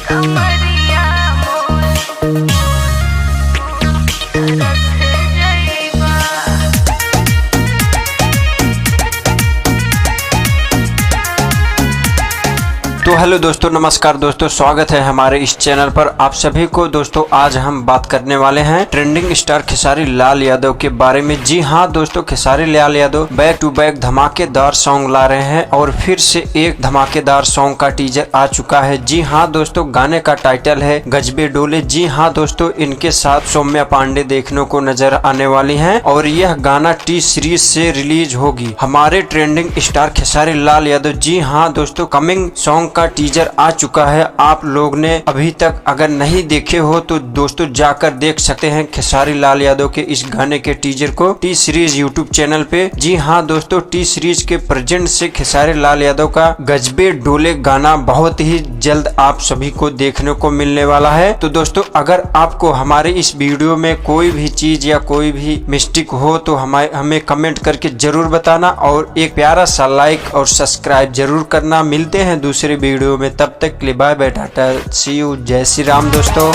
तो हेलो दोस्तों, नमस्कार दोस्तों, स्वागत है हमारे इस चैनल पर आप सभी को। दोस्तों आज हम बात करने वाले हैं ट्रेंडिंग स्टार खेसारी लाल यादव के बारे में। जी हाँ दोस्तों, Khesari Lal Yadav back to back धमाकेदार सॉन्ग ला रहे हैं और फिर से एक धमाकेदार सॉन्ग का टीजर आ चुका है। जी हाँ दोस्तों, गाने का टाइटल है गजबे डोले। जी हाँ दोस्तों, इनके साथ सौम्या पांडे देखने को नजर आने वाली है और यह गाना टी सीरीज से रिलीज होगी। हमारे ट्रेंडिंग स्टार खेसारी लाल यादव, जी हाँ दोस्तों, कमिंग सॉन्ग का टीजर आ चुका है। आप लोग ने अभी तक अगर नहीं देखे हो तो दोस्तों जाकर देख सकते हैं खेसारी लाल यादव के इस गाने के टीजर को टी सीरीज यूट्यूब चैनल पे। जी हाँ दोस्तों, टी सीरीज के प्रेजेंट से खेसारी लाल यादव का गजबे डोले गाना बहुत ही जल्द आप सभी को देखने को मिलने वाला है। तो दोस्तों अगर आपको हमारे इस वीडियो में कोई भी चीज या कोई भी मिस्टेक हो तो हमें कमेंट करके जरूर बताना और एक प्यारा सा लाइक और सब्सक्राइब जरूर करना। मिलते हैं दूसरे वीडियो में, तब तक के लिए bye bye, tata, see you, जय श्री राम दोस्तों।